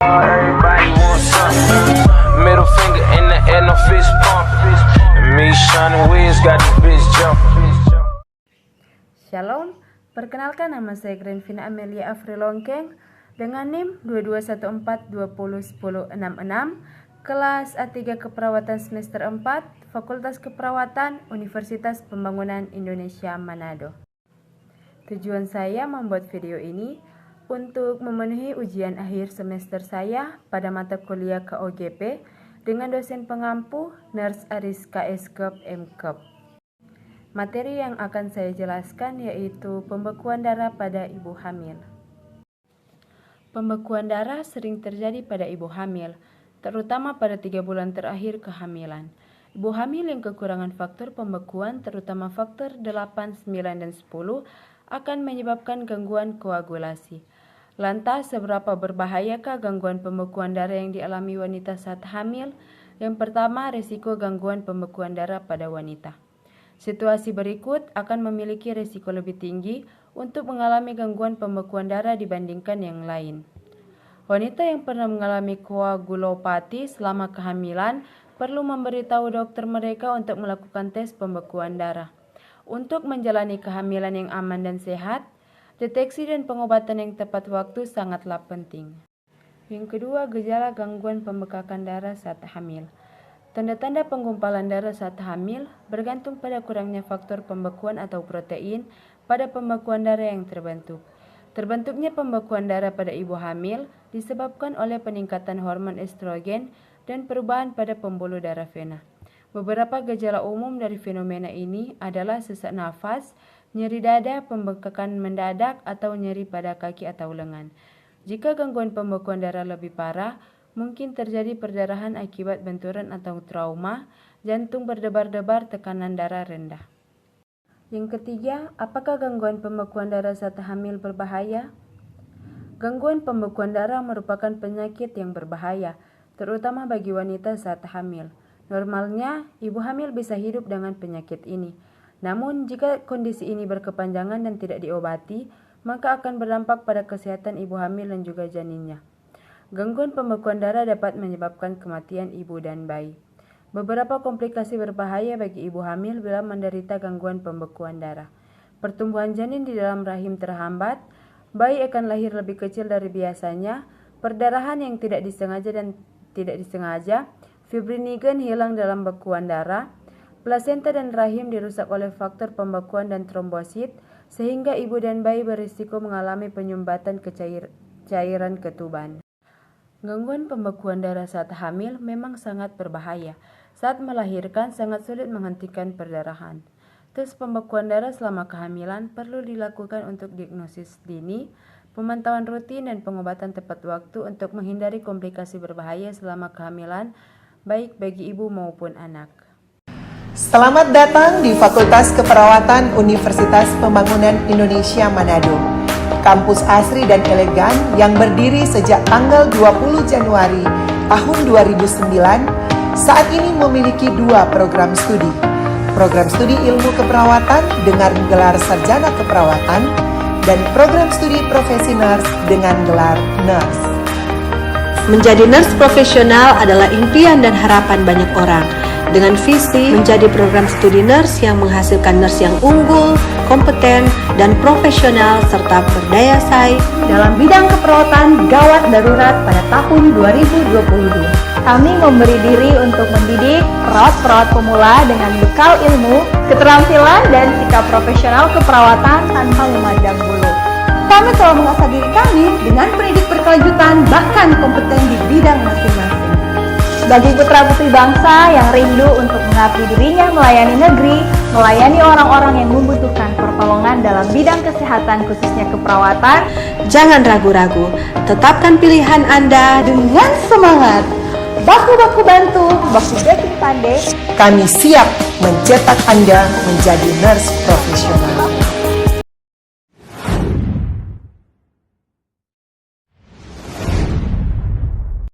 Everybody wants something. Middle finger in the air, no fist pump. And me, Shawnee Wiz, got this bitch jumping. Shalom, perkenalkan nama saya Grenvina Amelia Afrilongkeng dengan NIM 2214201066, kelas A3 Keperawatan semester 4, Fakultas Keperawatan, Universitas Pembangunan Indonesia Manado. Tujuan saya membuat video ini untuk memenuhi ujian akhir semester saya pada mata kuliah KOGP dengan dosen pengampu Nurse Ariska Eskep MKep. Materi yang akan saya jelaskan yaitu pembekuan darah pada ibu hamil. Pembekuan darah sering terjadi pada ibu hamil, terutama pada 3 bulan terakhir kehamilan. Ibu hamil yang kekurangan faktor pembekuan, terutama faktor 8, 9, dan 10, akan menyebabkan gangguan koagulasi. Lantas, seberapa berbahayakah gangguan pembekuan darah yang dialami wanita saat hamil? Yang pertama, risiko gangguan pembekuan darah pada wanita. Situasi berikut akan memiliki risiko lebih tinggi untuk mengalami gangguan pembekuan darah dibandingkan yang lain. Wanita yang pernah mengalami koagulopati selama kehamilan perlu memberitahu dokter mereka untuk melakukan tes pembekuan darah. Untuk menjalani kehamilan yang aman dan sehat, deteksi dan pengobatan yang tepat waktu sangatlah penting. Yang kedua, gejala gangguan pembekakan darah saat hamil. Tanda-tanda penggumpalan darah saat hamil bergantung pada kurangnya faktor pembekuan atau protein pada pembekuan darah yang terbentuk. Terbentuknya pembekuan darah pada ibu hamil disebabkan oleh peningkatan hormon estrogen dan perubahan pada pembuluh darah vena. Beberapa gejala umum dari fenomena ini adalah sesak nafas, nyeri dada, pembekakan mendadak, atau nyeri pada kaki atau lengan. Jika gangguan pembekuan darah lebih parah, mungkin terjadi perdarahan akibat benturan atau trauma, jantung berdebar-debar, tekanan darah rendah. Yang ketiga, apakah gangguan pembekuan darah saat hamil berbahaya? Gangguan pembekuan darah merupakan penyakit yang berbahaya, terutama bagi wanita saat hamil. Normalnya, ibu hamil bisa hidup dengan penyakit ini. Namun, jika kondisi ini berkepanjangan dan tidak diobati, maka akan berdampak pada kesehatan ibu hamil dan juga janinnya. Gangguan pembekuan darah dapat menyebabkan kematian ibu dan bayi. Beberapa komplikasi berbahaya bagi ibu hamil bila menderita gangguan pembekuan darah. Pertumbuhan janin di dalam rahim terhambat, bayi akan lahir lebih kecil dari biasanya, perdarahan yang tidak disengaja dan tidak disengaja, fibrinogen hilang dalam bekuan darah, plasenta dan rahim dirusak oleh faktor pembekuan dan trombosit, sehingga ibu dan bayi berisiko mengalami penyumbatan cairan ketuban. Gangguan pembekuan darah saat hamil memang sangat berbahaya. Saat melahirkan sangat sulit menghentikan perdarahan. Tes pembekuan darah selama kehamilan perlu dilakukan untuk diagnosis dini, pemantauan rutin, dan pengobatan tepat waktu untuk menghindari komplikasi berbahaya selama kehamilan, baik bagi ibu maupun anak. Selamat datang di Fakultas Keperawatan Universitas Pembangunan Indonesia Manado. Kampus asri dan elegan yang berdiri sejak tanggal 20 Januari tahun 2009, saat ini memiliki 2 program studi. Program studi ilmu keperawatan dengan gelar sarjana keperawatan dan program studi profesi nurse dengan gelar nurse. Menjadi nurse profesional adalah impian dan harapan banyak orang. Dengan visi menjadi program studi nurse yang menghasilkan nurse yang unggul, kompeten, dan profesional serta berdaya saing dalam bidang keperawatan gawat darurat pada tahun 2022. Kami memberi diri untuk mendidik perawat-perawat pemula dengan bekal ilmu, keterampilan, dan sikap profesional keperawatan tanpa memandang bulu. Kami telah mengasah diri kami dengan pendidik berkelanjutan bahkan kompeten di bidang masing-masing. Bagi putra-putri bangsa yang rindu untuk mengabdi dirinya melayani negeri, melayani orang-orang yang membutuhkan pertolongan dalam bidang kesehatan khususnya keperawatan, jangan ragu-ragu, tetapkan pilihan Anda dengan semangat. Baku-baku bantu, baku backing pandai. Kami siap mencetak Anda menjadi nurse profesional.